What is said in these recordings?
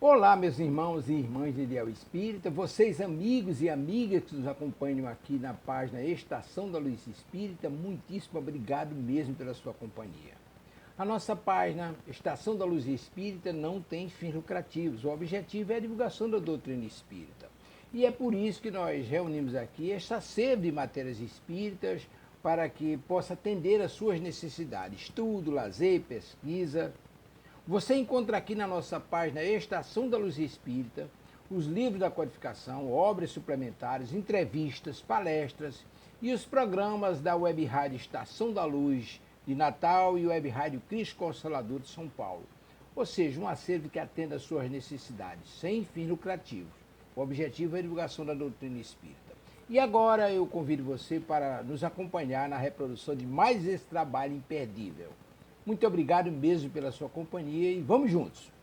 Olá, meus irmãos e irmãs de Ideal Espírita, vocês amigos e amigas que nos acompanham aqui na página Estação da Luz Espírita, muitíssimo obrigado mesmo pela sua companhia. A nossa página Estação da Luz Espírita não tem fins lucrativos, o objetivo é a divulgação da doutrina espírita. E é por isso que nós reunimos aqui esta sede de matérias espíritas para que possa atender às suas necessidades, estudo, lazer, pesquisa. Você encontra aqui na nossa página Estação da Luz Espírita os livros da codificação, obras suplementares, entrevistas, palestras e os programas da Web Rádio Estação da Luz de Natal e Web Rádio Cristo Consolador de São Paulo. Ou seja, um acervo que atenda às suas necessidades, sem fins lucrativos. O objetivo é a divulgação da doutrina espírita. E agora eu convido você para nos acompanhar na reprodução de mais esse trabalho imperdível. Muito obrigado mesmo pela sua companhia e vamos juntos!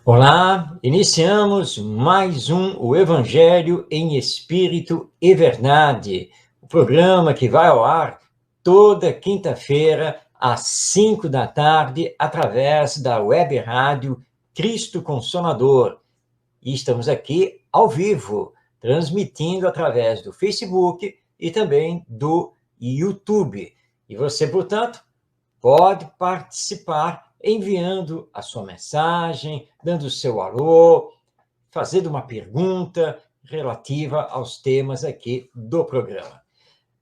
Olá, iniciamos mais o Evangelho em Espírito e Verdade, o programa que vai ao ar toda quinta-feira às 5 da tarde, através da Web Rádio Cristo Consolador. E estamos aqui ao vivo, transmitindo através do Facebook e também do YouTube. E você, portanto, pode participar enviando a sua mensagem, dando o seu alô, fazendo uma pergunta relativa aos temas aqui do programa.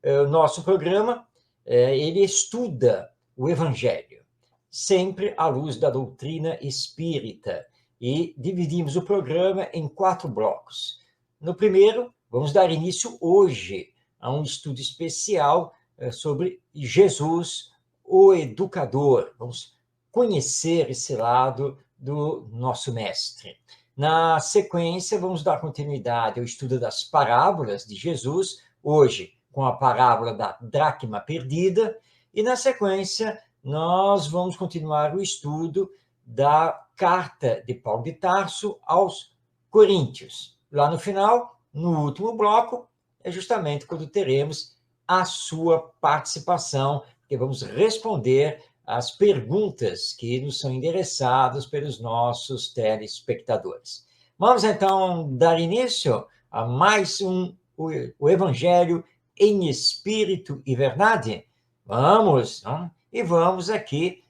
O nosso programa, ele estuda o Evangelho, sempre à luz da doutrina espírita, e dividimos o programa em 4 blocos. No primeiro, vamos dar início hoje a um estudo especial sobre Jesus, o educador. Vamos conhecer esse lado do nosso mestre. Na sequência, vamos dar continuidade ao estudo das parábolas de Jesus, hoje com a parábola da dracma perdida, e na sequência nós vamos continuar o estudo da carta de Paulo de Tarso aos Coríntios. Lá no final, no último bloco, é justamente quando teremos a sua participação, que vamos responder as perguntas que nos são endereçadas pelos nossos telespectadores. Vamos, então, dar início a mais o Evangelho em Espírito e Verdade? Vamos, não? E vamos aqui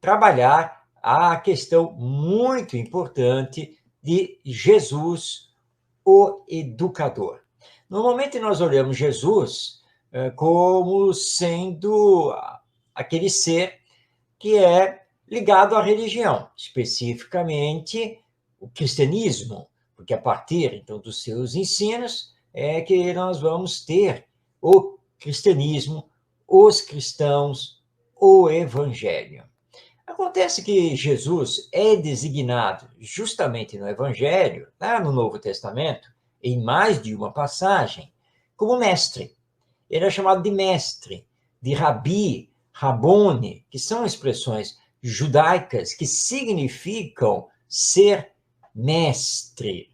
trabalhar a questão muito importante de Jesus, o educador. Normalmente nós olhamos Jesus como sendo aquele ser que é ligado à religião, especificamente o cristianismo, porque a partir, então, dos seus ensinos é que nós vamos ter o cristianismo, os cristãos, o evangelho. Acontece que Jesus é designado justamente no evangelho, lá no Novo Testamento, em mais de uma passagem, como mestre. Ele é chamado de mestre, de rabi, Rabone, que são expressões judaicas que significam ser mestre.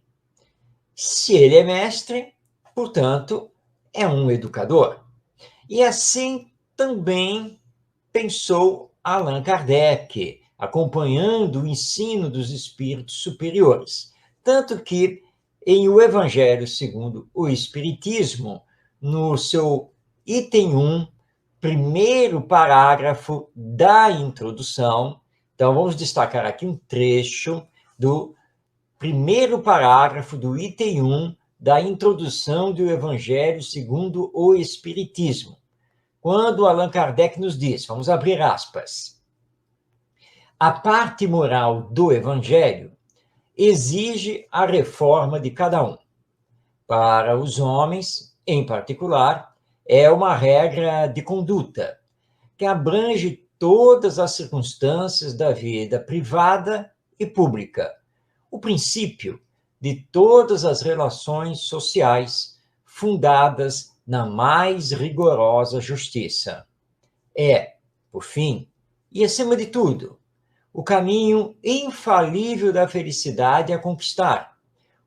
Se ele é mestre, portanto, é um educador. E assim também pensou Allan Kardec, acompanhando o ensino dos espíritos superiores. Tanto que, em O Evangelho segundo o Espiritismo, no seu item 1, primeiro parágrafo da introdução. Então, vamos destacar aqui um trecho do primeiro parágrafo do item 1 da introdução do Evangelho segundo o Espiritismo. Quando Allan Kardec nos diz, vamos abrir aspas, a parte moral do Evangelho exige a reforma de cada um. Para os homens, em particular, é uma regra de conduta que abrange todas as circunstâncias da vida privada e pública. O princípio de todas as relações sociais fundadas na mais rigorosa justiça. É, por fim, e acima de tudo, o caminho infalível da felicidade a conquistar,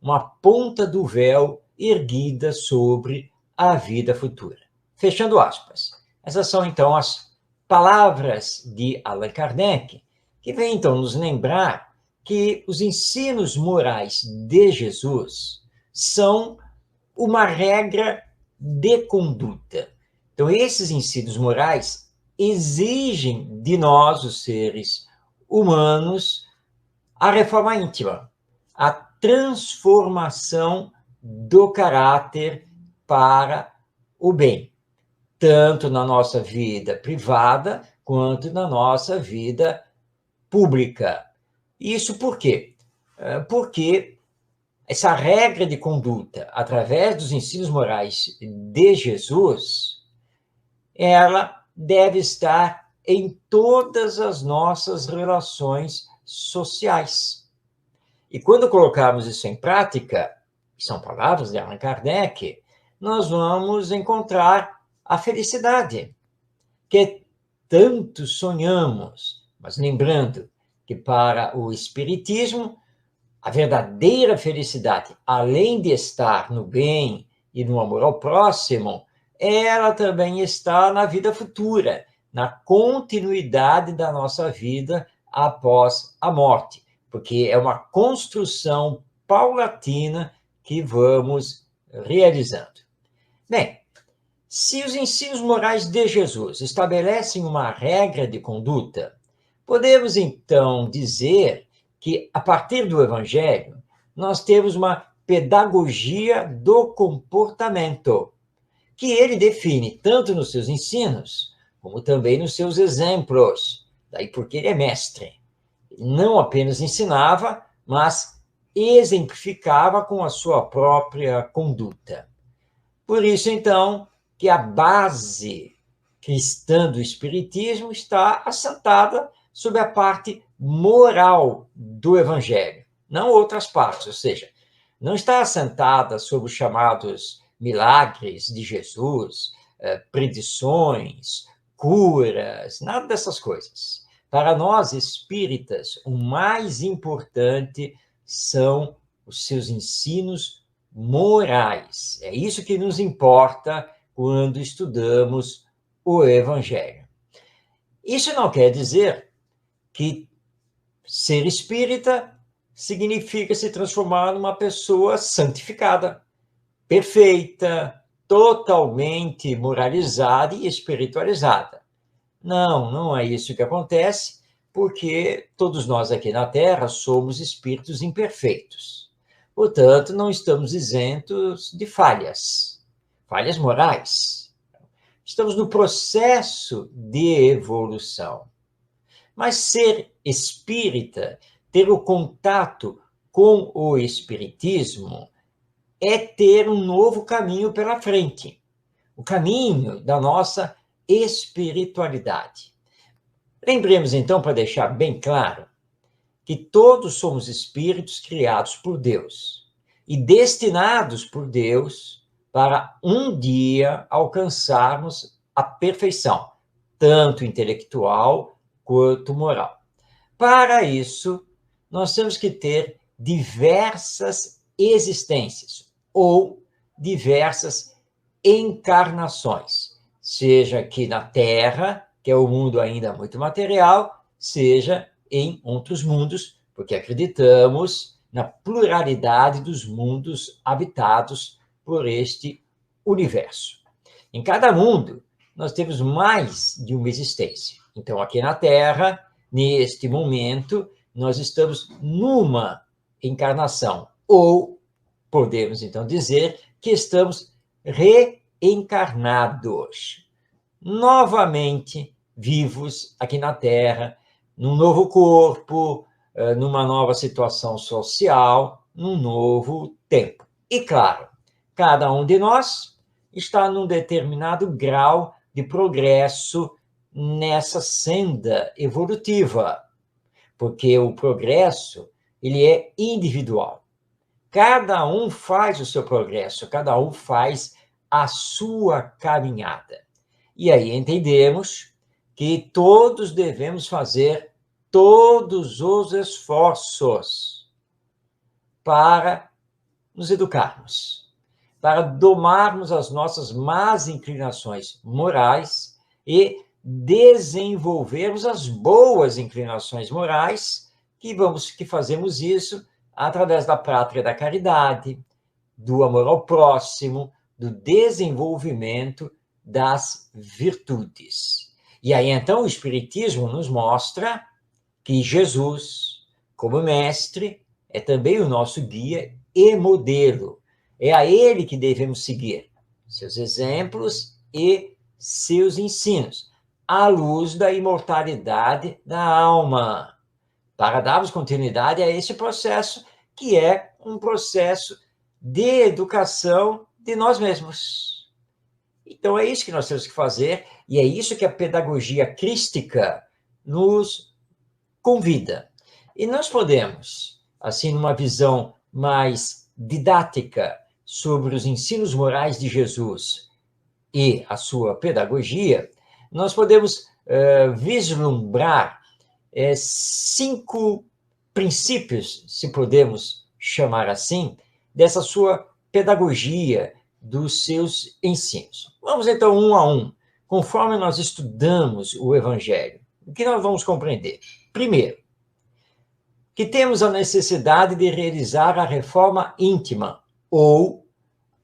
uma ponta do véu erguida sobre a vida futura. Fechando aspas. Essas são, então, as palavras de Allan Kardec, que vem, então, nos lembrar que os ensinos morais de Jesus são uma regra de conduta. Então, esses ensinos morais exigem de nós, os seres humanos, a reforma íntima, a transformação do caráter para o bem, tanto na nossa vida privada quanto na nossa vida pública. Isso por quê? Porque essa regra de conduta, através dos ensinos morais de Jesus, ela deve estar em todas as nossas relações sociais. E quando colocarmos isso em prática, são palavras de Allan Kardec, nós vamos encontrar a felicidade, que tanto sonhamos. Mas lembrando que para o Espiritismo, a verdadeira felicidade, além de estar no bem e no amor ao próximo, ela também está na vida futura, na continuidade da nossa vida após a morte, porque é uma construção paulatina que vamos realizando. Bem, se os ensinos morais de Jesus estabelecem uma regra de conduta, podemos então dizer que, a partir do Evangelho, nós temos uma pedagogia do comportamento, que ele define tanto nos seus ensinos, como também nos seus exemplos. Daí porque ele é mestre. Não apenas ensinava, mas exemplificava com a sua própria conduta. Por isso, então, que a base cristã do Espiritismo está assentada sobre a parte moral do Evangelho, não outras partes, ou seja, não está assentada sobre os chamados milagres de Jesus, predições, curas, nada dessas coisas. Para nós espíritas, o mais importante são os seus ensinos morais. É isso que nos importa quando estudamos o Evangelho. Isso não quer dizer que ser espírita significa se transformar numa pessoa santificada, perfeita, totalmente moralizada e espiritualizada. Não, não é isso que acontece, porque todos nós aqui na Terra somos espíritos imperfeitos. Portanto, não estamos isentos de falhas morais. Estamos no processo de evolução. Mas ser espírita, ter o contato com o espiritismo, é ter um novo caminho pela frente, o caminho da nossa espiritualidade. Lembremos, então, para deixar bem claro, que todos somos espíritos criados por Deus e destinados por Deus para um dia alcançarmos a perfeição, tanto intelectual quanto moral. Para isso, nós temos que ter diversas existências ou diversas encarnações, seja aqui na Terra, que é o mundo ainda muito material, seja em outros mundos, porque acreditamos na pluralidade dos mundos habitados por este universo. Em cada mundo, nós temos mais de uma existência. Então, aqui na Terra, neste momento, nós estamos numa encarnação, ou podemos, então, dizer que estamos reencarnados, novamente vivos aqui na Terra, num novo corpo, numa nova situação social, num novo tempo. E, claro, cada um de nós está num determinado grau de progresso nessa senda evolutiva, porque o progresso, ele é individual. Cada um faz o seu progresso, cada um faz a sua caminhada. E aí entendemos que todos devemos fazer todos os esforços para nos educarmos, para domarmos as nossas más inclinações morais e desenvolvermos as boas inclinações morais, que fazemos isso através da prática da caridade, do amor ao próximo, do desenvolvimento das virtudes. E aí, então, o Espiritismo nos mostra que Jesus, como mestre, é também o nosso guia e modelo. É a ele que devemos seguir, seus exemplos e seus ensinos, à luz da imortalidade da alma, para darmos continuidade a esse processo, que é um processo de educação de nós mesmos. Então, é isso que nós temos que fazer, e é isso que a pedagogia crística nos convida. E nós podemos, assim, numa visão mais didática sobre os ensinos morais de Jesus e a sua pedagogia, nós podemos vislumbrar 5 princípios, se podemos chamar assim, dessa sua pedagogia, dos seus ensinos. Vamos então um a um, conforme nós estudamos o Evangelho. O que nós vamos compreender? Primeiro, que temos a necessidade de realizar a reforma íntima ou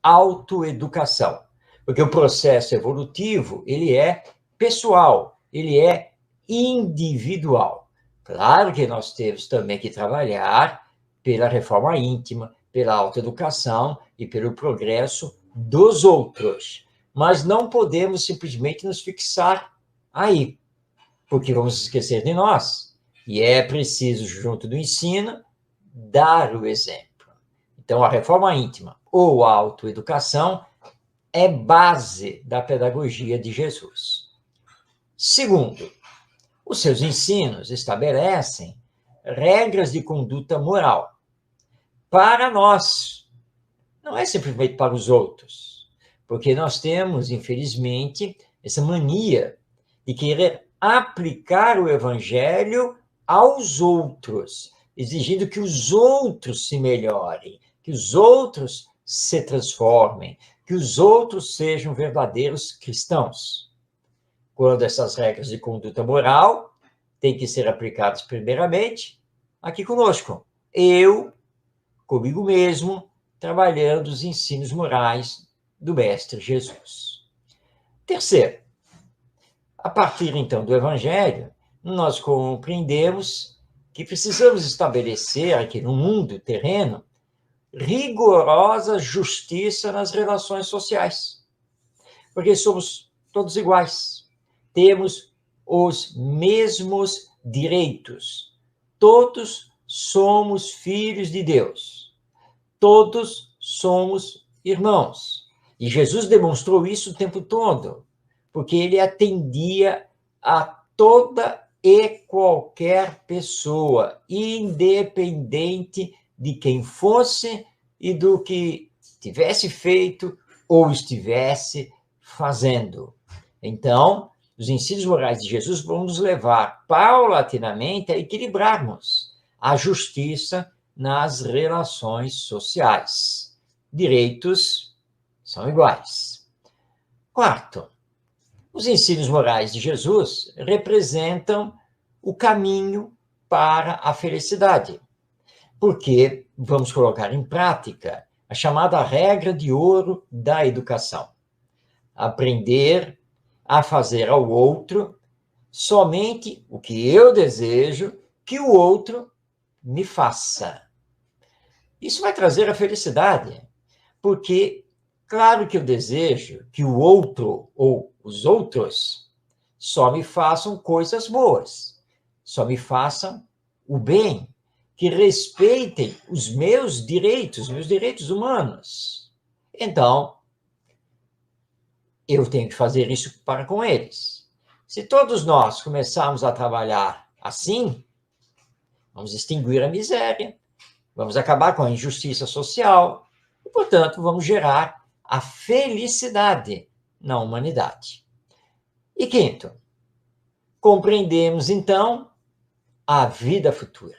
autoeducação, porque o processo evolutivo, ele é pessoal, ele é individual. Claro que nós temos também que trabalhar pela reforma íntima, pela autoeducação e pelo progresso dos outros, mas não podemos simplesmente nos fixar aí, porque vamos esquecer de nós. E é preciso, junto do ensino, dar o exemplo. Então, a reforma íntima ou a autoeducação é base da pedagogia de Jesus. Segundo, os seus ensinos estabelecem regras de conduta moral para nós, não é simplesmente para os outros, porque nós temos, infelizmente, essa mania de querer aplicar o Evangelho aos outros, exigindo que os outros se melhorem, que os outros se transformem, que os outros sejam verdadeiros cristãos. Quando essas regras de conduta moral têm que ser aplicadas primeiramente aqui conosco. Eu, comigo mesmo, trabalhando os ensinos morais do Mestre Jesus. Terceiro, a partir, então, do Evangelho, nós compreendemos que precisamos estabelecer aqui no mundo terreno rigorosa justiça nas relações sociais, porque somos todos iguais, temos os mesmos direitos, todos somos filhos de Deus, todos somos irmãos. E Jesus demonstrou isso o tempo todo, porque ele atendia a toda e qualquer pessoa, independente de quem fosse e do que tivesse feito ou estivesse fazendo. Então, os ensinos morais de Jesus vão nos levar paulatinamente a equilibrarmos a justiça nas relações sociais. Direitos são iguais. Quarto, os ensinos morais de Jesus representam o caminho para a felicidade, porque vamos colocar em prática a chamada regra de ouro da educação. Aprender a fazer ao outro somente o que eu desejo que o outro me faça. Isso vai trazer a felicidade, porque, claro que eu desejo que o outro ou os outros só me façam coisas boas, só me façam o bem, que respeitem os meus direitos humanos. Então, eu tenho que fazer isso para com eles. Se todos nós começarmos a trabalhar assim, vamos extinguir a miséria, vamos acabar com a injustiça social e, portanto, vamos gerar a felicidade na humanidade. E quinto, compreendemos, então, a vida futura.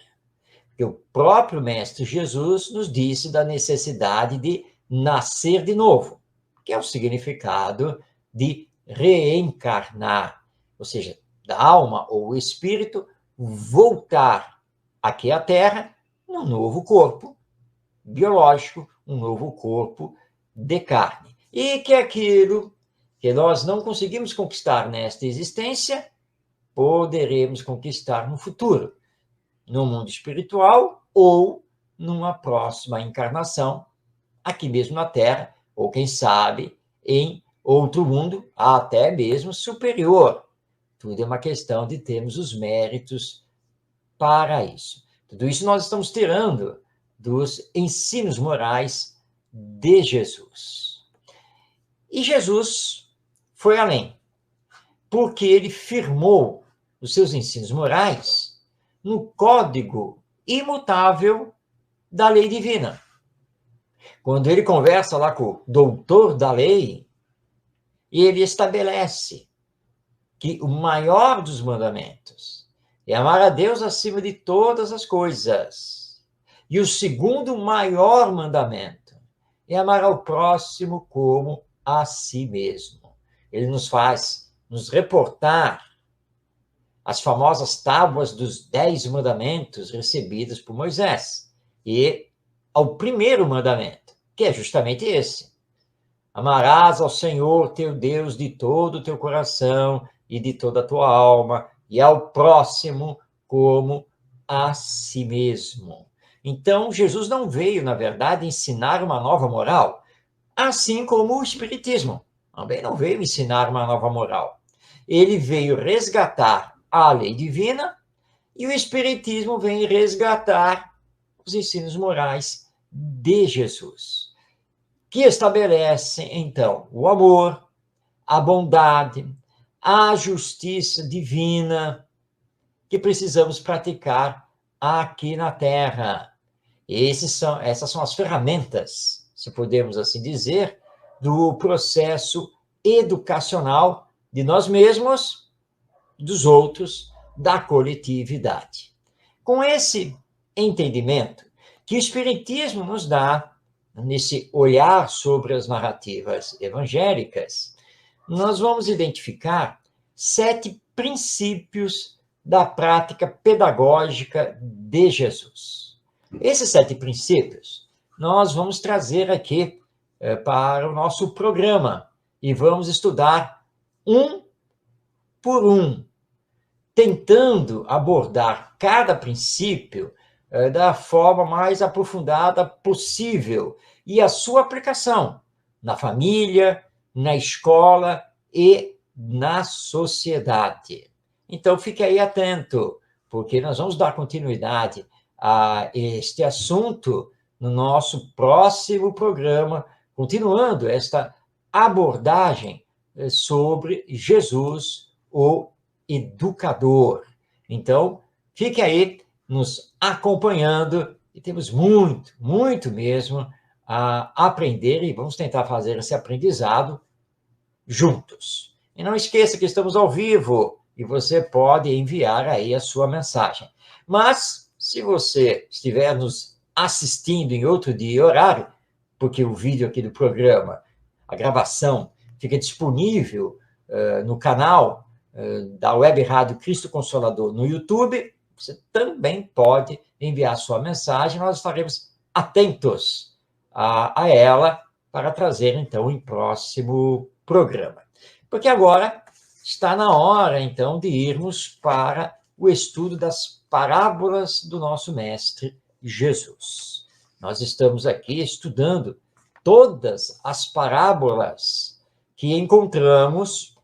Porque o próprio Mestre Jesus nos disse da necessidade de nascer de novo, que é o significado de reencarnar, ou seja, da alma ou espírito voltar aqui à Terra num novo corpo biológico, um novo corpo de carne. E que aquilo que nós não conseguimos conquistar nesta existência, poderemos conquistar no futuro, no mundo espiritual ou numa próxima encarnação, aqui mesmo na Terra, ou quem sabe em outro mundo, até mesmo superior. Tudo é uma questão de termos os méritos para isso. Tudo isso nós estamos tirando dos ensinos morais de Jesus. E Jesus foi além, porque ele firmou os seus ensinos morais no código imutável da lei divina. Quando ele conversa lá com o doutor da lei, ele estabelece que o maior dos mandamentos é amar a Deus acima de todas as coisas. E o segundo maior mandamento é amar ao próximo como a si mesmo. Ele nos faz nos reportar as famosas tábuas dos 10 mandamentos recebidas por Moisés. E ao primeiro mandamento, que é justamente esse. Amarás ao Senhor teu Deus de todo o teu coração e de toda a tua alma, e ao próximo como a si mesmo. Então, Jesus não veio, na verdade, ensinar uma nova moral, assim como o Espiritismo também não veio ensinar uma nova moral. Ele veio resgatar a lei divina e o Espiritismo vem resgatar os ensinos morais de Jesus, que estabelecem, então, o amor, a bondade, a justiça divina que precisamos praticar aqui na Terra. Essas são as ferramentas, se podemos assim dizer, do processo educacional de nós mesmos, dos outros, da coletividade. Com esse entendimento que o Espiritismo nos dá, nesse olhar sobre as narrativas evangélicas, nós vamos identificar 7 princípios da prática pedagógica de Jesus. Esses 7 princípios nós vamos trazer aqui para o nosso programa e vamos estudar um por um, tentando abordar cada princípio da forma mais aprofundada possível e a sua aplicação na família, na escola e na sociedade. Então, fique aí atento, porque nós vamos dar continuidade a este assunto no nosso próximo programa, continuando esta abordagem sobre Jesus, o educador. Então, fique aí nos acompanhando e temos muito, muito mesmo a aprender e vamos tentar fazer esse aprendizado juntos. E não esqueça que estamos ao vivo e você pode enviar aí a sua mensagem. Mas, se você estiver nos assistindo em outro dia e horário, porque o vídeo aqui do programa, a gravação, fica disponível no canal da Web Rádio Cristo Consolador no YouTube, você também pode enviar sua mensagem, nós estaremos atentos a ela para trazer, então, em próximo programa. Porque agora está na hora, então, de irmos para o estudo das parábolas do nosso Mestre Jesus. Nós estamos aqui estudando todas as parábolas que encontramos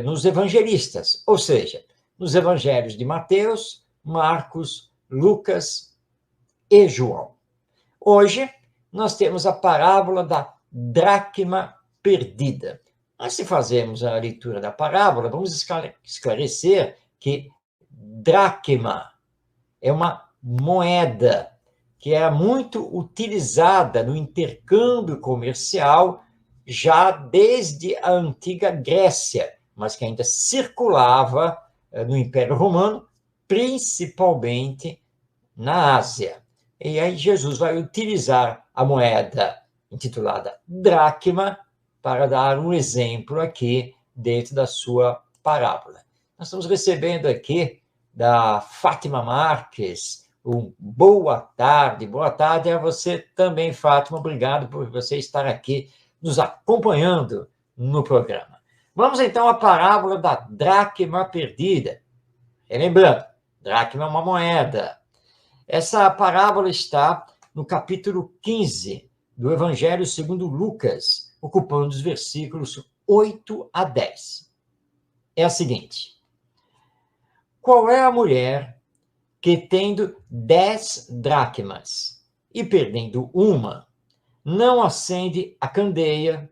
nos evangelistas, ou seja, nos evangelhos de Mateus, Marcos, Lucas e João. Hoje, nós temos a parábola da dracma perdida. Antes de fazermos a leitura da parábola, vamos esclarecer que dracma é uma moeda que era muito utilizada no intercâmbio comercial já desde a antiga Grécia, mas que ainda circulava no Império Romano, principalmente na Ásia. E aí Jesus vai utilizar a moeda intitulada dracma para dar um exemplo aqui dentro da sua parábola. Nós estamos recebendo aqui da Fátima Marques um boa tarde. Boa tarde a você também, Fátima. Obrigado por você estar aqui nos acompanhando no programa. Vamos então à parábola da dracma perdida. E lembrando, dracma é uma moeda. Essa parábola está no capítulo 15 do Evangelho segundo Lucas, ocupando os versículos 8 a 10. É a seguinte: qual é a mulher que, tendo 10 dracmas e perdendo uma, não acende a candeia,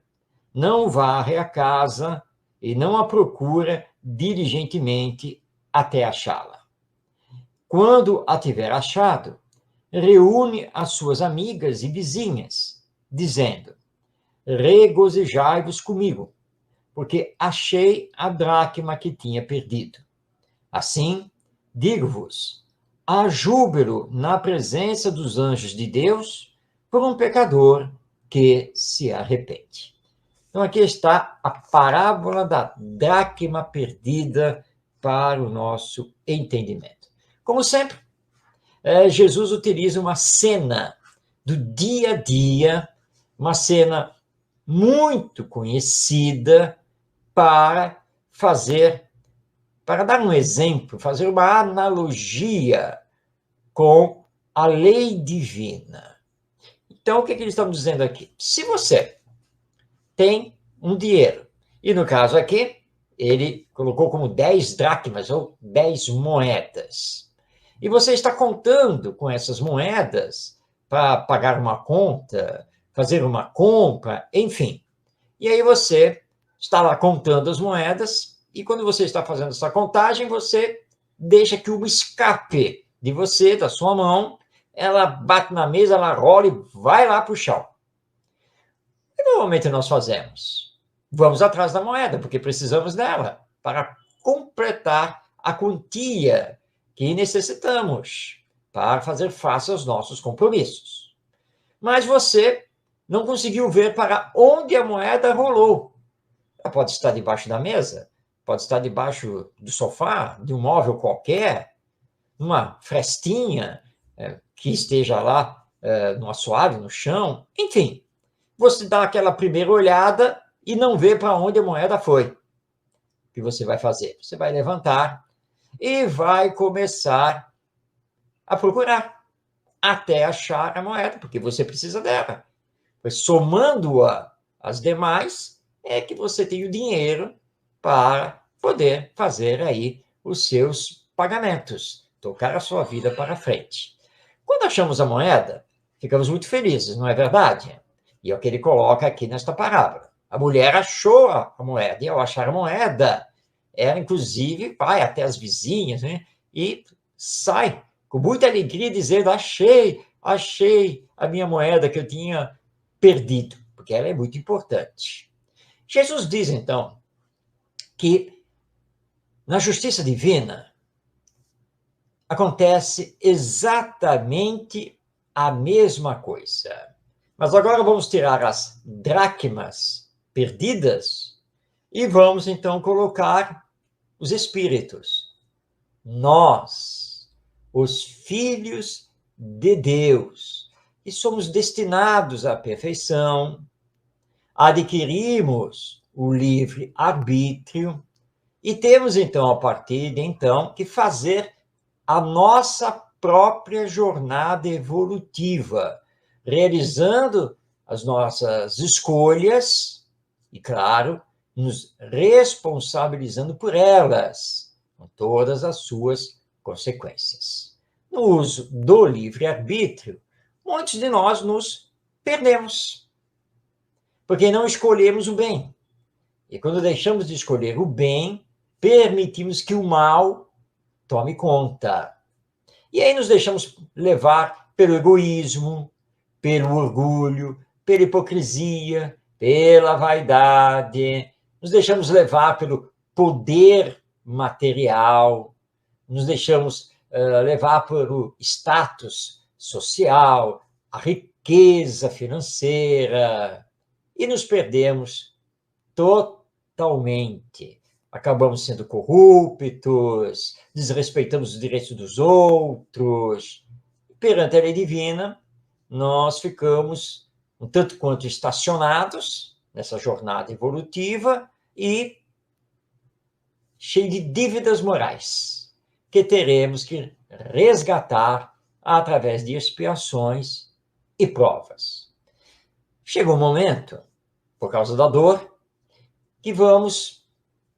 não varre a casa e não a procura diligentemente até achá-la? Quando a tiver achado, reúne as suas amigas e vizinhas, dizendo: regozijai-vos comigo, porque achei a dracma que tinha perdido. Assim, digo-vos, há júbilo na presença dos anjos de Deus por um pecador que se arrepende. Então, aqui está a parábola da dracma perdida para o nosso entendimento. Como sempre, Jesus utiliza uma cena do dia a dia, uma cena muito conhecida para dar um exemplo, fazer uma analogia com a lei divina. Então, o que eles estão dizendo aqui? Se você tem um dinheiro, e no caso aqui, ele colocou como 10 dracmas ou 10 moedas, e você está contando com essas moedas para pagar uma conta, fazer uma compra, enfim. E aí você está lá contando as moedas, e quando você está fazendo essa contagem, você deixa que uma escape de você, da sua mão, ela bate na mesa, ela rola e vai lá para o chão. E normalmente nós fazemos? Vamos atrás da moeda, porque precisamos dela para completar a quantia que necessitamos para fazer face aos nossos compromissos. Mas você não conseguiu ver para onde a moeda rolou. Ela pode estar debaixo da mesa, pode estar debaixo do sofá, de um móvel qualquer, numa frestinha que esteja lá no assoalho, no chão, enfim. Você dá aquela primeira olhada e não vê para onde a moeda foi. O que você vai fazer? Você vai levantar e vai começar a procurar até achar a moeda, porque você precisa dela. Pois somando-a às demais, é que você tem o dinheiro para poder fazer aí os seus pagamentos, tocar a sua vida para frente. Quando achamos a moeda, ficamos muito felizes, não é verdade? E é o que ele coloca aqui nesta parábola. A mulher achou a moeda, e ao achar a moeda, ela, inclusive, vai até as vizinhas, né, e sai com muita alegria dizendo: achei a minha moeda que eu tinha perdido, porque ela é muito importante. Jesus diz, então, que na justiça divina acontece exatamente a mesma coisa. Mas agora vamos tirar as dracmas perdidas e vamos, então, colocar os espíritos. Nós, os filhos de Deus, que somos destinados à perfeição, adquirimos o livre-arbítrio e temos, então, a partir de então, que fazer a nossa própria jornada evolutiva, realizando as nossas escolhas e, claro, nos responsabilizando por elas, com todas as suas consequências. No uso do livre-arbítrio, muitos de nós nos perdemos, porque não escolhemos o bem. E quando deixamos de escolher o bem, permitimos que o mal tome conta. E aí nos deixamos levar pelo egoísmo, pelo orgulho, pela hipocrisia, pela vaidade, nos deixamos levar pelo poder material, nos deixamos levar pelo status social, a riqueza financeira, e nos perdemos totalmente. Acabamos sendo corruptos, desrespeitamos os direitos dos outros. Perante a lei divina, nós ficamos um tanto quanto estacionados nessa jornada evolutiva e cheio de dívidas morais, que teremos que resgatar através de expiações e provas. Chega um momento, por causa da dor, que vamos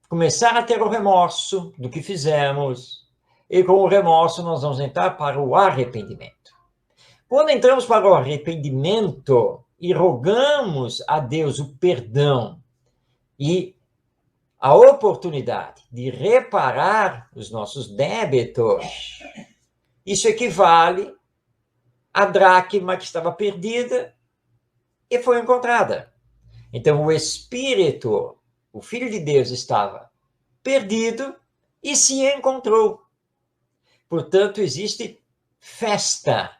começar a ter o remorso do que fizemos, e com o remorso nós vamos entrar para o arrependimento. Quando entramos para o arrependimento e rogamos a Deus o perdão e a oportunidade de reparar os nossos débitos, isso equivale à dracma que estava perdida e foi encontrada. Então, o Espírito, o Filho de Deus, estava perdido e se encontrou. Portanto, existe festa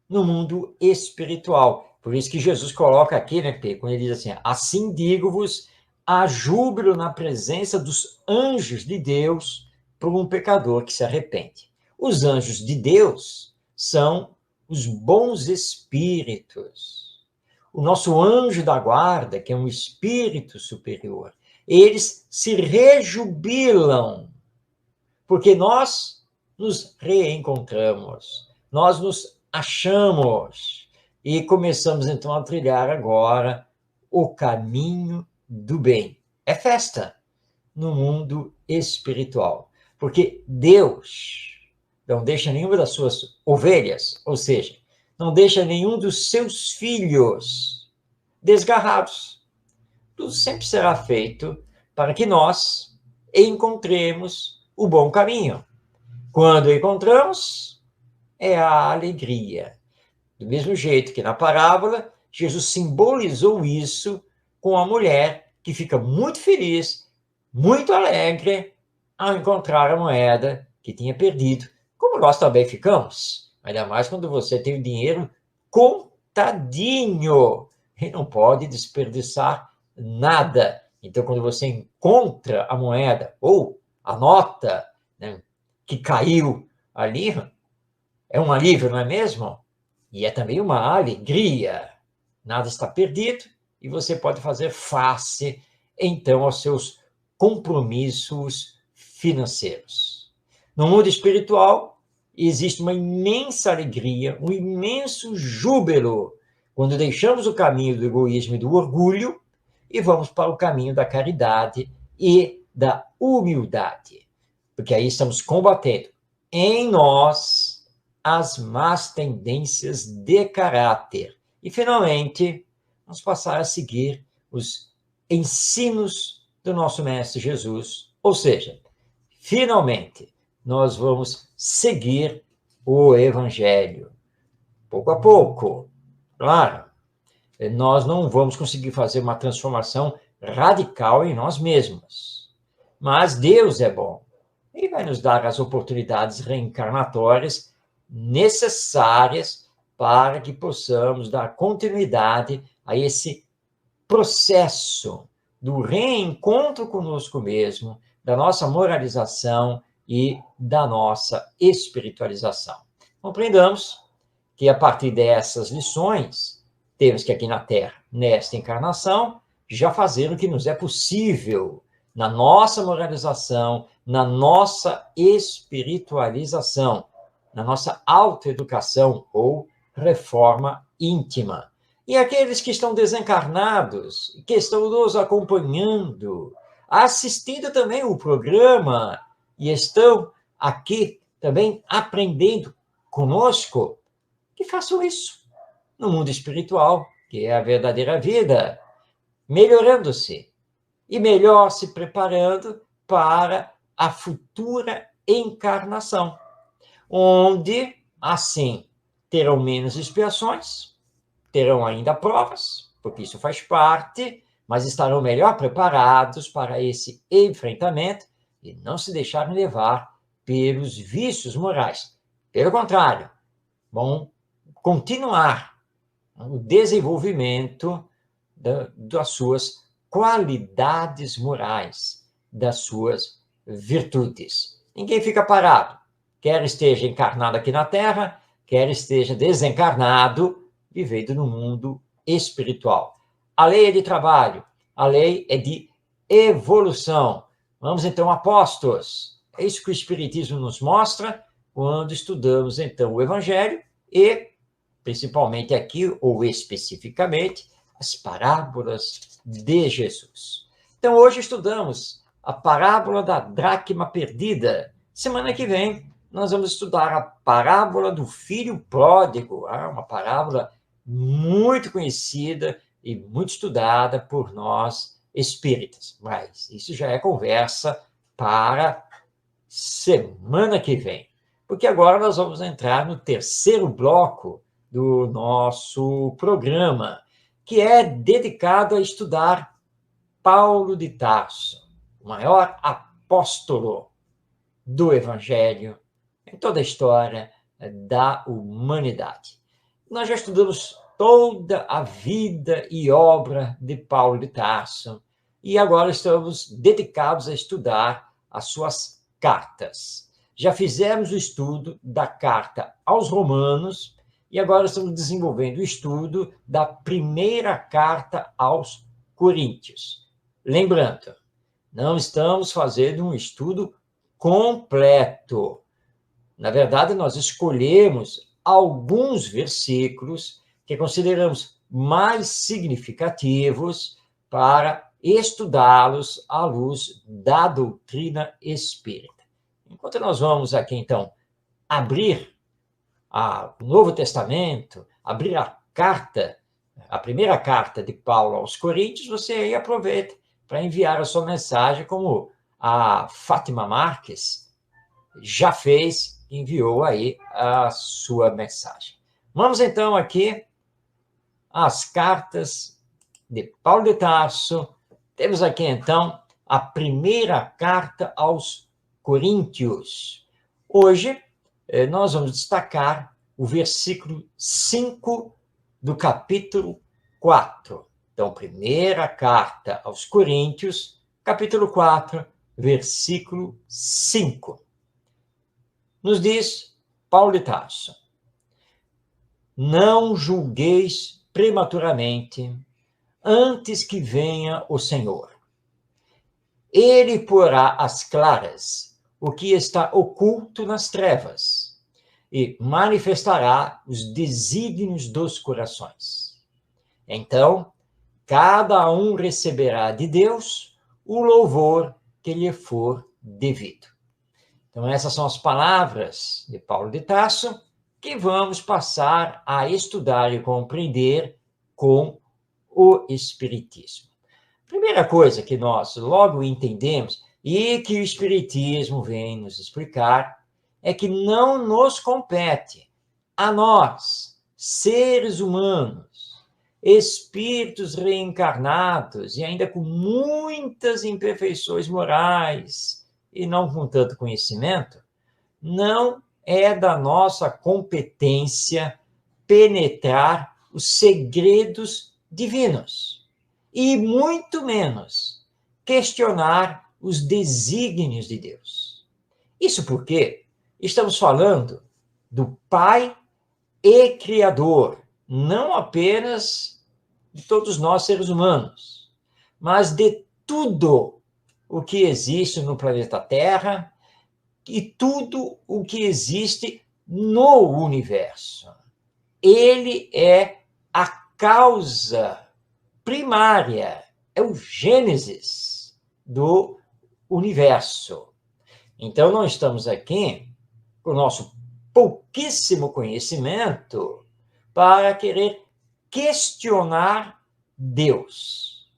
no mundo espiritual. Por isso que Jesus coloca aqui, né, quando ele diz assim digo-vos, há júbilo na presença dos anjos de Deus por um pecador que se arrepende. Os anjos de Deus são os bons espíritos. O nosso anjo da guarda, que é um espírito superior, eles se rejubilam, porque nós nos reencontramos, nós nos achamos e começamos então a trilhar agora o caminho do bem. É festa no mundo espiritual, porque Deus não deixa nenhuma das suas ovelhas, ou seja, não deixa nenhum dos seus filhos desgarrados. Tudo sempre será feito para que nós encontremos o bom caminho. Quando encontramos, é a alegria. Do mesmo jeito que na parábola, Jesus simbolizou isso com a mulher que fica muito feliz, muito alegre ao encontrar a moeda que tinha perdido, como nós também ficamos. Ainda mais quando você tem o dinheiro contadinho e não pode desperdiçar nada. Então, quando você encontra a moeda ou a nota, né, que caiu ali, é um alívio, não é mesmo? E é também uma alegria. Nada está perdido e você pode fazer face, então, aos seus compromissos financeiros. No mundo espiritual, existe uma imensa alegria, um imenso júbilo, quando deixamos o caminho do egoísmo e do orgulho e vamos para o caminho da caridade e da humildade. Porque aí estamos combatendo em nós as más tendências de caráter. E, finalmente, vamos passar a seguir os ensinos do nosso Mestre Jesus. Ou seja, finalmente, nós vamos seguir o Evangelho. Pouco a pouco, claro, nós não vamos conseguir fazer uma transformação radical em nós mesmos. Mas Deus é bom. Ele vai nos dar as oportunidades reencarnatórias necessárias para que possamos dar continuidade a esse processo do reencontro conosco mesmo, da nossa moralização e da nossa espiritualização. Compreendamos que, a partir dessas lições, temos que aqui na Terra, nesta encarnação, já fazer o que nos é possível na nossa moralização, na nossa espiritualização, na nossa autoeducação ou reforma íntima. E aqueles que estão desencarnados, que estão nos acompanhando, assistindo também o programa e estão aqui também aprendendo conosco, que façam isso no mundo espiritual, que é a verdadeira vida, melhorando-se, e melhor se preparando para a futura encarnação, onde, assim, terão menos expiações, terão ainda provas, porque isso faz parte, mas estarão melhor preparados para esse enfrentamento e não se deixarem levar pelos vícios morais. Pelo contrário, vão continuar o desenvolvimento das suas qualidades morais, das suas virtudes. Ninguém fica parado, quer esteja encarnado aqui na Terra, quer esteja desencarnado, vivendo no mundo espiritual. A lei é de trabalho, a lei é de evolução. Vamos então, apóstolos. É isso que o Espiritismo nos mostra quando estudamos então o Evangelho e, principalmente aqui, ou especificamente, as parábolas de Jesus. Então, hoje estudamos a parábola da dracma perdida. Semana que vem, nós vamos estudar a parábola do filho pródigo, uma parábola muito conhecida e muito estudada por nós espíritas. Mas isso já é conversa para semana que vem. Porque agora nós vamos entrar no terceiro bloco do nosso programa, que é dedicado a estudar Paulo de Tarso, o maior apóstolo do Evangelho em toda a história da humanidade. Nós já estudamos toda a vida e obra de Paulo de Tarso e agora estamos dedicados a estudar as suas cartas. Já fizemos o estudo da carta aos Romanos e agora estamos desenvolvendo o estudo da primeira carta aos Coríntios. Lembrando, não estamos fazendo um estudo completo. Na verdade, nós escolhemos alguns versículos que consideramos mais significativos para estudá-los à luz da doutrina espírita. Enquanto nós vamos aqui, então, abrir o Novo Testamento, abrir a primeira carta de Paulo aos Coríntios, você aí aproveita para enviar a sua mensagem, como a Fátima Marques já fez, enviou aí a sua mensagem. Vamos então aqui às cartas de Paulo de Tarso. Temos aqui então a primeira carta aos Coríntios. Hoje nós vamos destacar o versículo 5 do capítulo 4. Então, primeira carta aos Coríntios, capítulo 4, versículo 5. Nos diz Paulo de Tarso: não julgueis prematuramente, antes que venha o Senhor. Ele porá às claras o que está oculto nas trevas e manifestará os desígnios dos corações. Então, cada um receberá de Deus o louvor que lhe for devido. Então, essas são as palavras de Paulo de Tarso que vamos passar a estudar e compreender com o Espiritismo. Primeira coisa que nós logo entendemos e que o Espiritismo vem nos explicar é que não nos compete a nós, seres humanos, espíritos reencarnados e ainda com muitas imperfeições morais e não com tanto conhecimento, não é da nossa competência penetrar os segredos divinos e muito menos questionar os desígnios de Deus. Isso porque estamos falando do Pai e Criador, não apenas de todos nós seres humanos, mas de tudo o que existe no planeta Terra e tudo o que existe no universo. Ele é a causa primária, é o Gênesis do universo. Então, nós estamos aqui com o nosso pouquíssimo conhecimento para querer questionar Deus.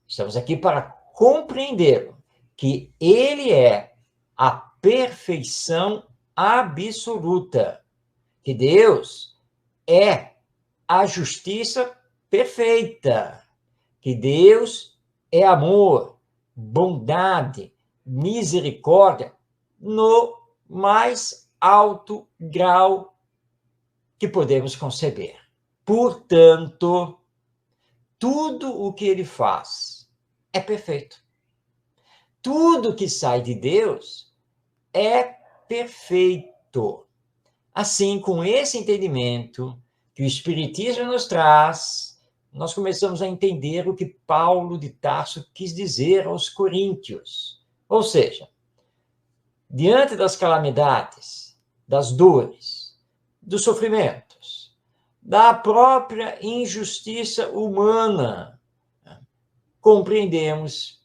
Estamos aqui para compreenderam que ele é a perfeição absoluta, que Deus é a justiça perfeita, que Deus é amor, bondade, misericórdia no mais alto grau que podemos conceber. Portanto, tudo o que ele faz é perfeito. Tudo que sai de Deus é perfeito. Assim, com esse entendimento que o Espiritismo nos traz, nós começamos a entender o que Paulo de Tarso quis dizer aos coríntios. Ou seja, diante das calamidades, das dores, dos sofrimentos, da própria injustiça humana, compreendemos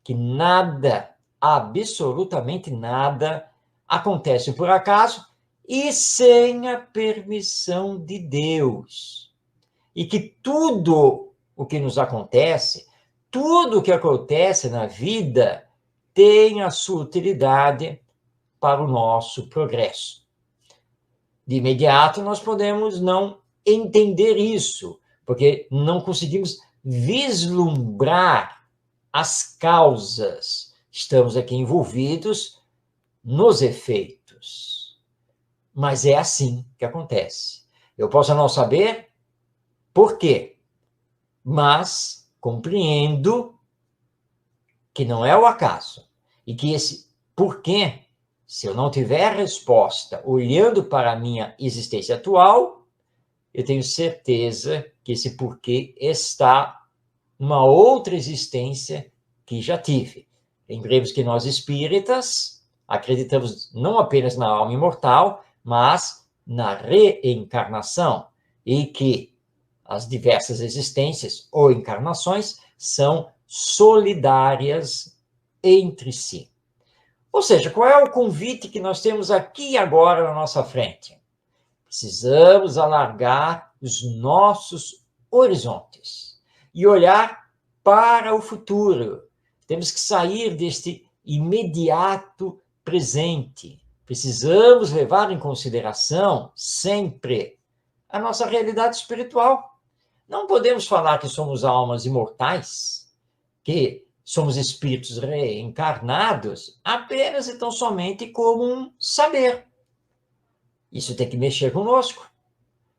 que nada, absolutamente nada, acontece por acaso e sem a permissão de Deus. E que tudo o que nos acontece, tudo o que acontece na vida, tem a sua utilidade para o nosso progresso. De imediato, nós podemos não entender isso, porque não conseguimos vislumbrar as causas. Estamos aqui envolvidos nos efeitos. Mas é assim que acontece. Eu posso não saber por quê, mas compreendo que não é o acaso e que esse porquê, se eu não tiver resposta olhando para a minha existência atual, eu tenho certeza que esse porquê está numa outra existência que já tive. Lembremos que nós espíritas acreditamos não apenas na alma imortal, mas na reencarnação, e que as diversas existências ou encarnações são solidárias entre si. Ou seja, qual é o convite que nós temos aqui e agora na nossa frente? Precisamos alargar os nossos horizontes e olhar para o futuro. Temos que sair deste imediato presente. Precisamos levar em consideração sempre a nossa realidade espiritual. Não podemos falar que somos almas imortais, que somos espíritos reencarnados, apenas e tão somente como um saber. Isso tem que mexer conosco.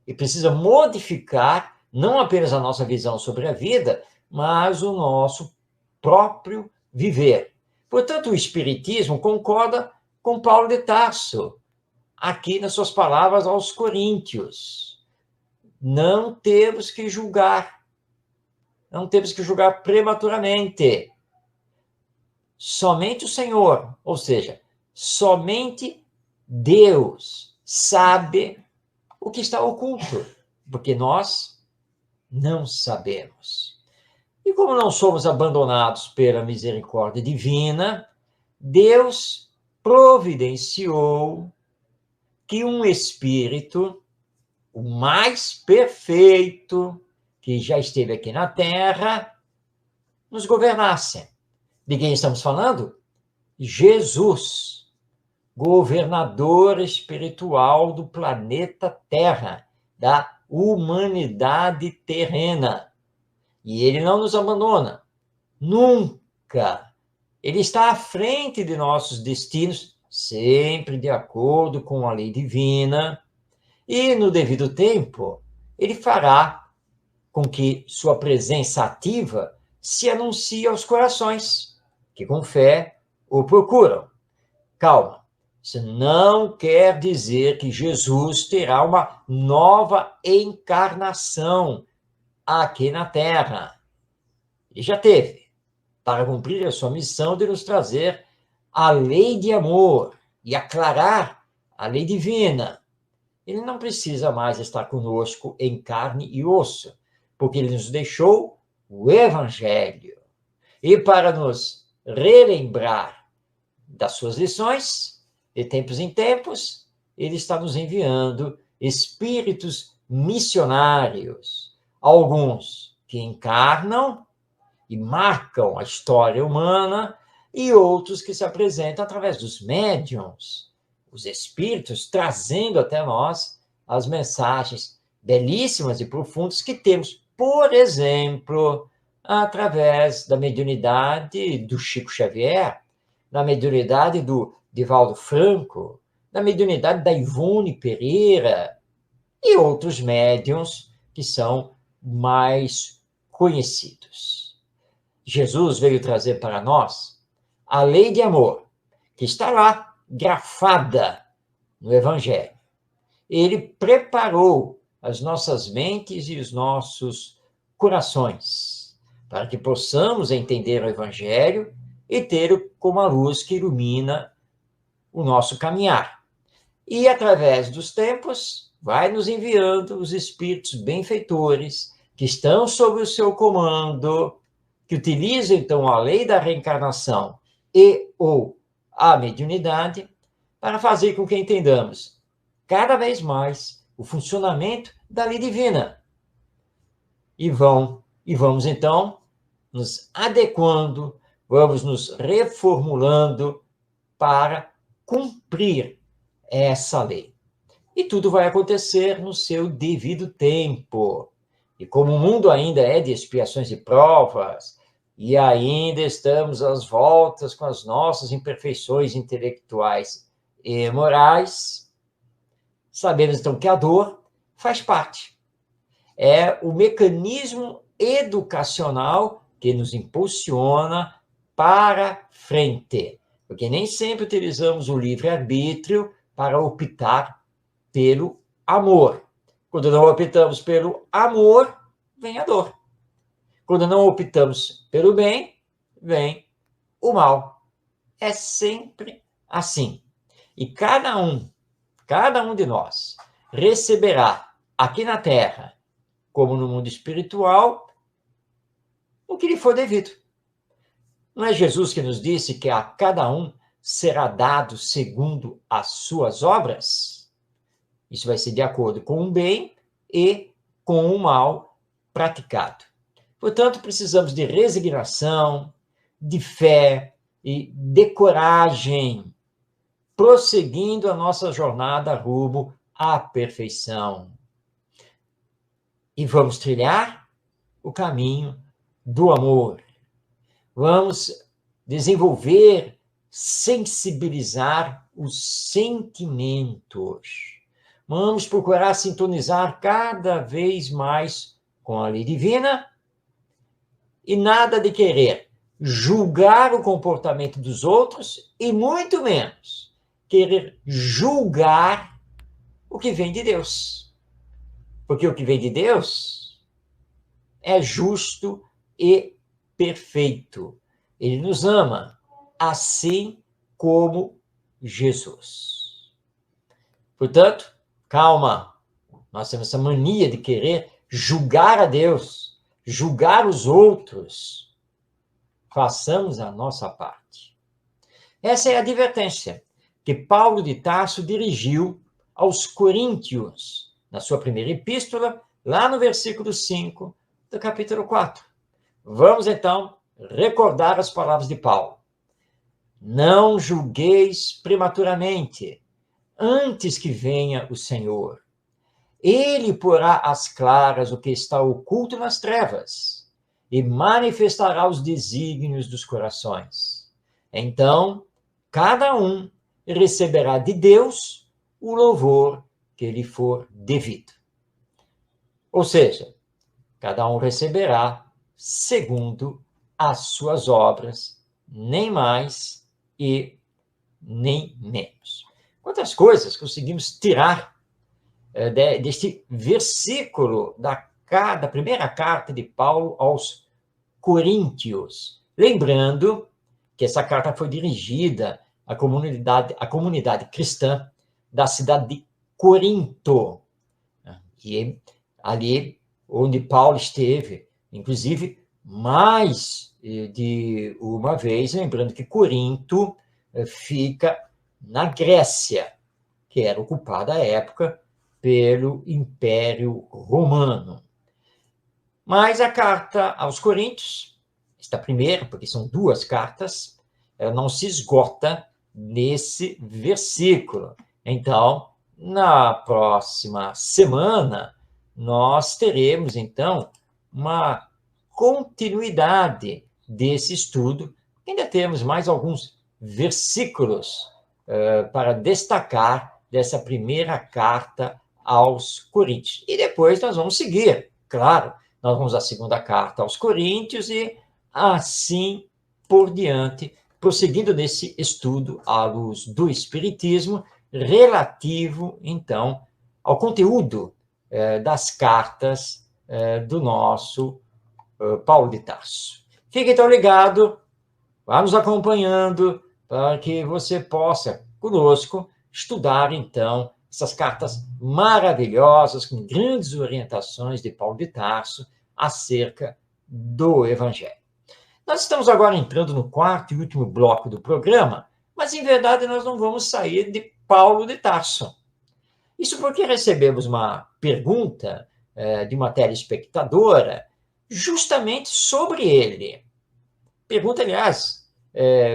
E precisa modificar não apenas a nossa visão sobre a vida, mas o nosso próprio viver. Portanto, o Espiritismo concorda com Paulo de Tarso, aqui nas suas palavras aos Coríntios. Não temos que julgar. Não temos que julgar prematuramente. Somente o Senhor, ou seja, somente Deus sabe o que está oculto, porque nós não sabemos. E como não somos abandonados pela misericórdia divina, Deus providenciou que um espírito, o mais perfeito, que já esteve aqui na Terra, nos governasse. De quem estamos falando? Jesus, governador espiritual do planeta Terra, da humanidade terrena. E ele não nos abandona, nunca. Ele está à frente de nossos destinos, sempre de acordo com a lei divina, e no devido tempo, ele fará com que sua presença ativa se anuncie aos corações, que com fé o procuram. Calma, isso não quer dizer que Jesus terá uma nova encarnação aqui na Terra. Ele já teve, para cumprir a sua missão de nos trazer a lei de amor e aclarar a lei divina. Ele não precisa mais estar conosco em carne e osso, porque ele nos deixou o Evangelho. E para nos relembrar das suas lições, de tempos em tempos, ele está nos enviando espíritos missionários, alguns que encarnam e marcam a história humana, e outros que se apresentam através dos médiuns, os espíritos trazendo até nós as mensagens belíssimas e profundas que temos, por exemplo, através da mediunidade do Chico Xavier, da mediunidade do Divaldo Franco, da mediunidade da Ivone Pereira e outros médiuns que são mais conhecidos. Jesus veio trazer para nós a lei de amor, que está lá, grafada no Evangelho. Ele preparou as nossas mentes e os nossos corações para que possamos entender o Evangelho e ter como a luz que ilumina o nosso caminhar. E, através dos tempos, vai nos enviando os espíritos benfeitores que estão sob o seu comando, que utilizam, então, a lei da reencarnação e ou a mediunidade para fazer com que entendamos cada vez mais o funcionamento da lei divina. E vamos, então, nos adequando, vamos nos reformulando para cumprir essa lei. E tudo vai acontecer no seu devido tempo. E como o mundo ainda é de expiações e provas, e ainda estamos às voltas com as nossas imperfeições intelectuais e morais, sabemos então que a dor faz parte. É o mecanismo educacional que nos impulsiona para frente. Porque nem sempre utilizamos o livre-arbítrio para optar pelo amor. Quando não optamos pelo amor, vem a dor. Quando não optamos pelo bem, vem o mal. É sempre assim. E cada um de nós, receberá aqui na Terra, como no mundo espiritual, o que lhe for devido. Não é Jesus que nos disse que a cada um será dado segundo as suas obras? Isso vai ser de acordo com o bem e com o mal praticado. Portanto, precisamos de resignação, de fé e de coragem, prosseguindo a nossa jornada rumo à perfeição. E vamos trilhar o caminho do amor. Vamos desenvolver, sensibilizar os sentimentos. Vamos procurar sintonizar cada vez mais com a lei divina e nada de querer julgar o comportamento dos outros e muito menos querer julgar o que vem de Deus. Porque o que vem de Deus é justo e perfeito. Ele nos ama, assim como Jesus. Portanto, calma. Nós temos essa mania de querer julgar a Deus, julgar os outros. Façamos a nossa parte. Essa é a advertência que Paulo de Tarso dirigiu aos Coríntios, na sua primeira epístola, lá no versículo 5 do capítulo 4. Vamos, então, recordar as palavras de Paulo. Não julgueis prematuramente, antes que venha o Senhor. Ele porá às claras o que está oculto nas trevas e manifestará os desígnios dos corações. Então, cada um receberá de Deus o louvor que lhe for devido. Ou seja, cada um receberá segundo as suas obras, nem mais e nem menos. Quantas coisas conseguimos tirar deste versículo da primeira carta de Paulo aos Coríntios. Lembrando que essa carta foi dirigida à comunidade cristã da cidade de Corinto. E ali onde Paulo esteve, inclusive mais de uma vez, lembrando que Corinto fica na Grécia, que era ocupada à época pelo Império Romano. Mas a carta aos Coríntios esta primeira, porque são 2 cartas, ela não se esgota nesse versículo. Então, na próxima semana, nós teremos, então, uma continuidade desse estudo. Ainda temos mais alguns versículos para destacar dessa primeira carta aos Coríntios. E depois nós vamos seguir, claro, nós vamos à segunda carta aos Coríntios e assim por diante, prosseguindo nesse estudo à luz do Espiritismo, relativo, então, ao conteúdo das cartas do nosso Paulo de Tarso. Fique então ligado, vá nos acompanhando, para que você possa, conosco, estudar, então, essas cartas maravilhosas, com grandes orientações de Paulo de Tarso acerca do Evangelho. Nós estamos agora entrando no 4º e último bloco do programa, mas, em verdade, nós não vamos sair de Paulo de Tarso. Isso porque recebemos uma pergunta de uma telespectadora justamente sobre ele. Pergunta, aliás,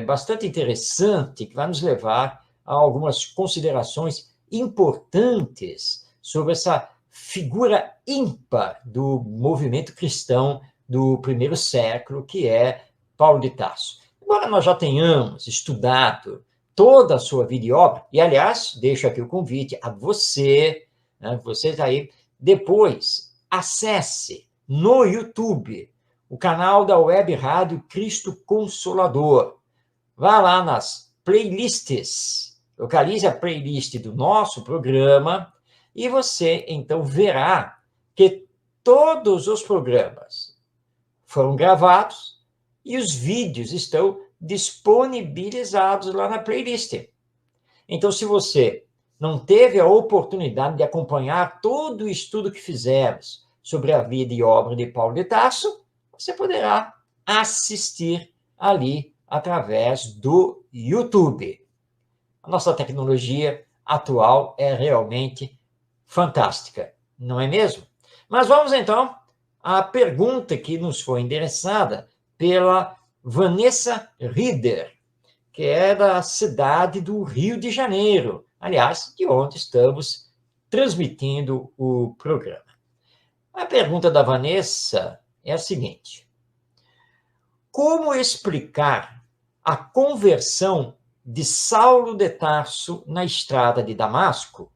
bastante interessante, que vai nos levar a algumas considerações importantes sobre essa figura ímpar do movimento cristão do primeiro século, que é Paulo de Tarso. Embora nós já tenhamos estudado toda a sua vida e obra, e, aliás, deixo aqui o convite a você, né, vocês aí, depois, acesse no YouTube o canal da Web Rádio Cristo Consolador. Vá lá nas playlists, localize a playlist do nosso programa e você, então, verá que todos os programas foram gravados e os vídeos estão disponibilizados lá na playlist. Então, se você não teve a oportunidade de acompanhar todo o estudo que fizemos sobre a vida e obra de Paulo de Tarso, você poderá assistir ali através do YouTube. A nossa tecnologia atual é realmente fantástica, não é mesmo? Mas vamos, então, à pergunta que nos foi endereçada pela Vanessa Rieder, que é da cidade do Rio de Janeiro, aliás, de onde estamos transmitindo o programa. A pergunta da Vanessa é a seguinte: como explicar a conversão de Saulo de Tarso na estrada de Damasco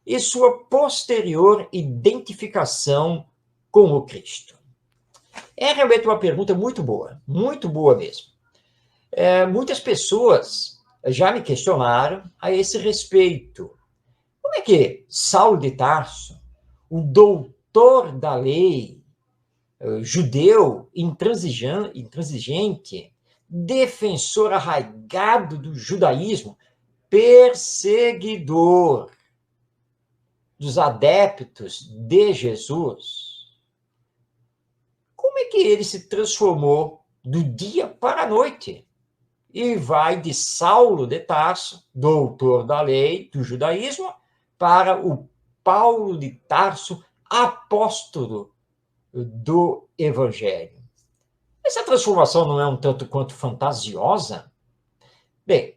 e sua posterior identificação com o Cristo? É realmente uma pergunta muito boa mesmo. Muitas pessoas já me questionaram a esse respeito. Como é que Saulo de Tarso, o doutor da lei, judeu intransigente, defensor arraigado do judaísmo, perseguidor dos adeptos de Jesus, como é que ele se transformou do dia para a noite e vai de Saulo de Tarso, doutor da lei do judaísmo, para o Paulo de Tarso, apóstolo do Evangelho? Essa transformação não é um tanto quanto fantasiosa? Bem,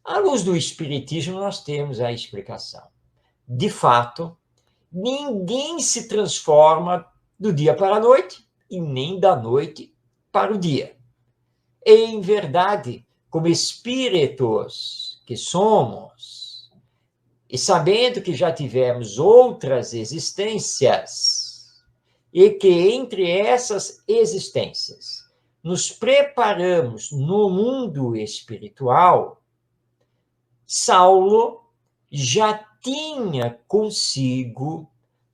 à luz do Espiritismo, nós temos a explicação. De fato, ninguém se transforma do dia para a noite e nem da noite para o dia. Em verdade, como espíritos que somos, e sabendo que já tivemos outras existências, e que entre essas existências nos preparamos no mundo espiritual, Saulo já tinha consigo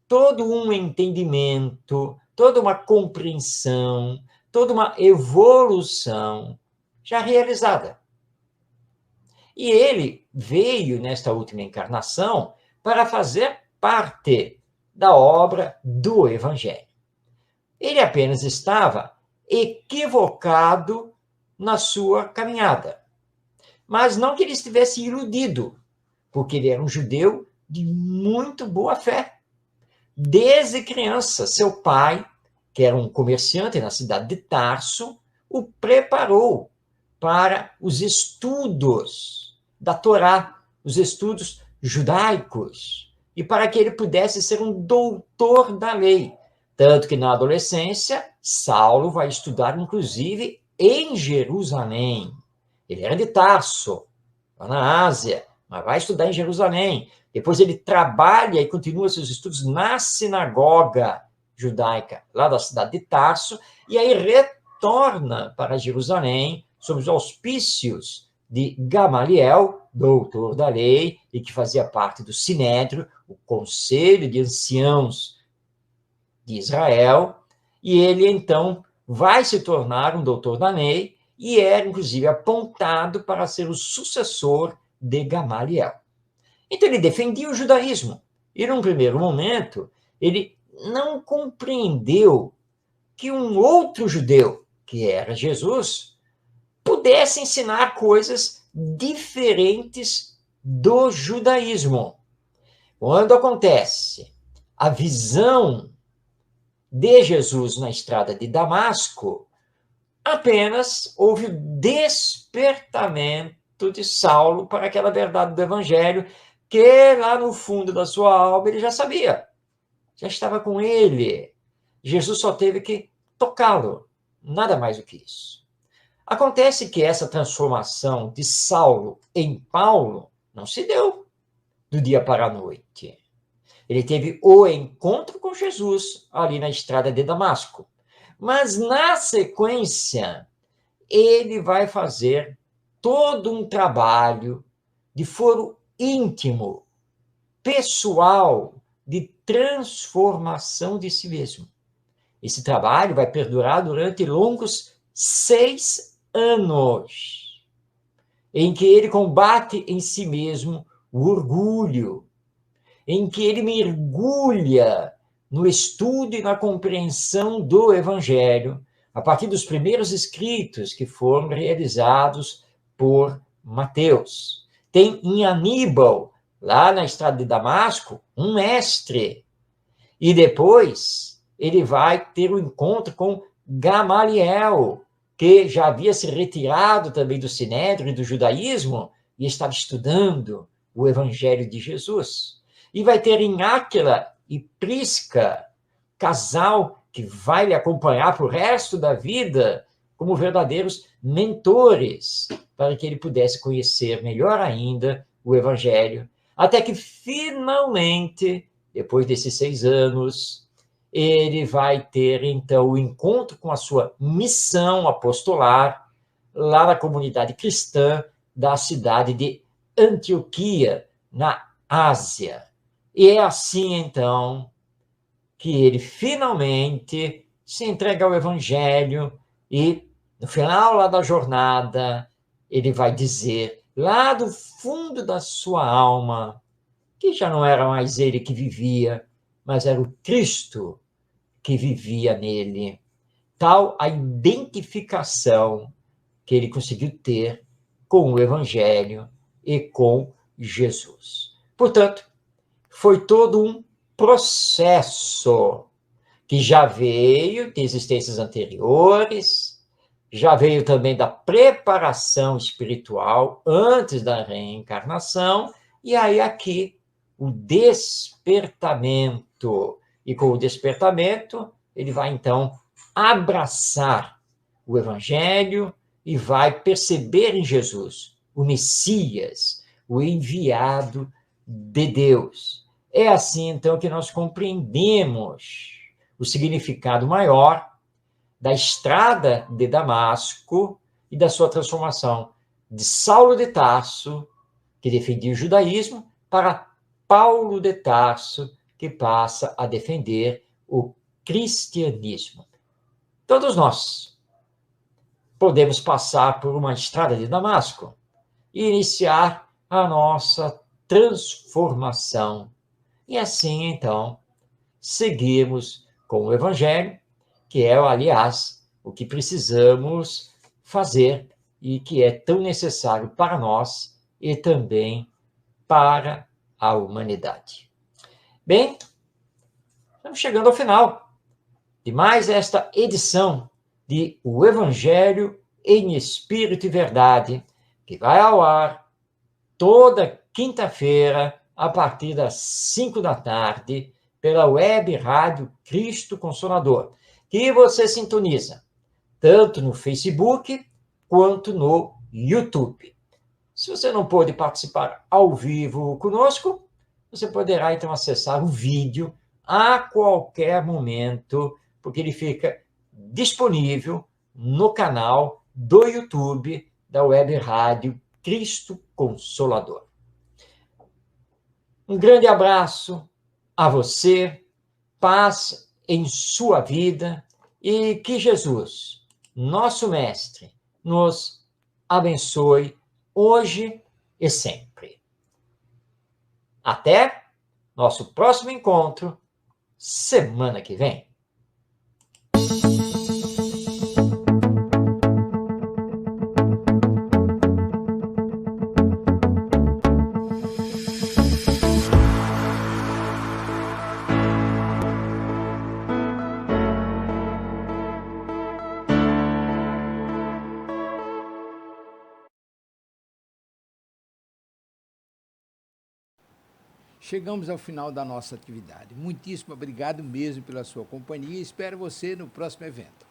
todo um entendimento, toda uma compreensão, toda uma evolução já realizada. E ele veio nesta última encarnação para fazer parte da obra do Evangelho. Ele apenas estava equivocado na sua caminhada. Mas não que ele estivesse iludido, porque ele era um judeu de muito boa fé. Desde criança, seu pai, que era um comerciante na cidade de Tarso, o preparou para os estudos da Torá, os estudos judaicos, e para que ele pudesse ser um doutor da lei. Tanto que na adolescência, Saulo vai estudar, inclusive, em Jerusalém. Ele era de Tarso, lá na Ásia, mas vai estudar em Jerusalém. Depois ele trabalha e continua seus estudos na sinagoga judaica, lá da cidade de Tarso, e aí retorna para Jerusalém, sob os auspícios de Gamaliel, doutor da lei, e que fazia parte do Sinédrio, o Conselho de Anciãos de Israel, e ele, então, vai se tornar um doutor da lei, e era, inclusive, apontado para ser o sucessor de Gamaliel. Então, ele defendia o judaísmo, e, num primeiro momento, ele não compreendeu que um outro judeu, que era Jesus, pudesse ensinar coisas diferentes do judaísmo. Quando acontece a visão de Jesus na estrada de Damasco, apenas houve o despertamento de Saulo para aquela verdade do evangelho que lá no fundo da sua alma ele já sabia, já estava com ele. Jesus só teve que tocá-lo, nada mais do que isso. Acontece que essa transformação de Saulo em Paulo não se deu do dia para a noite. Ele teve o encontro com Jesus ali na estrada de Damasco. Mas, na sequência, ele vai fazer todo um trabalho de foro íntimo, pessoal, de transformação de si mesmo. Esse trabalho vai perdurar durante longos 6 anos, em que ele combate em si mesmo o orgulho, em que ele mergulha no estudo e na compreensão do Evangelho, a partir dos primeiros escritos que foram realizados por Mateus. Tem em Aníbal, lá na estrada de Damasco, um mestre. E depois ele vai ter um encontro com Gamaliel, que já havia se retirado também do Sinédrio e do judaísmo e estava estudando o Evangelho de Jesus. E vai ter em Áquila e Prisca, casal que vai lhe acompanhar para o resto da vida como verdadeiros mentores, para que ele pudesse conhecer melhor ainda o Evangelho, até que finalmente, depois desses 6 anos, ele vai ter, então, o encontro com a sua missão apostolar lá na comunidade cristã da cidade de Antioquia, na Ásia. E é assim, então, que ele finalmente se entrega ao Evangelho e, no final lá da jornada, ele vai dizer, lá do fundo da sua alma, que já não era mais ele que vivia, mas era o Cristo que vivia nele. Tal a identificação que ele conseguiu ter com o Evangelho e com Jesus. Portanto, foi todo um processo que já veio de existências anteriores, já veio também da preparação espiritual antes da reencarnação, e aí aqui o despertamento. E com o despertamento, ele vai então abraçar o Evangelho e vai perceber em Jesus o Messias, o enviado de Deus. É assim, então, que nós compreendemos o significado maior da estrada de Damasco e da sua transformação de Saulo de Tarso, que defendia o judaísmo, para Paulo de Tarso, que passa a defender o cristianismo. Todos nós podemos passar por uma estrada de Damasco e iniciar a nossa transformação. E assim, então, seguirmos com o Evangelho, que é, aliás, o que precisamos fazer e que é tão necessário para nós e também para a humanidade. Bem, estamos chegando ao final de mais esta edição de O Evangelho em Espírito e Verdade, que vai ao ar toda quinta-feira, a partir das 5 da tarde, pela web rádio Cristo Consolador, que você sintoniza tanto no Facebook quanto no YouTube. Se você não pôde participar ao vivo conosco, você poderá então acessar o vídeo a qualquer momento, porque ele fica disponível no canal do YouTube da Web Rádio Cristo Consolador. Um grande abraço a você, paz em sua vida e que Jesus, nosso Mestre, nos abençoe hoje e sempre. Até nosso próximo encontro, semana que vem. Chegamos ao final da nossa atividade. Muitíssimo obrigado mesmo pela sua companhia e espero você no próximo evento.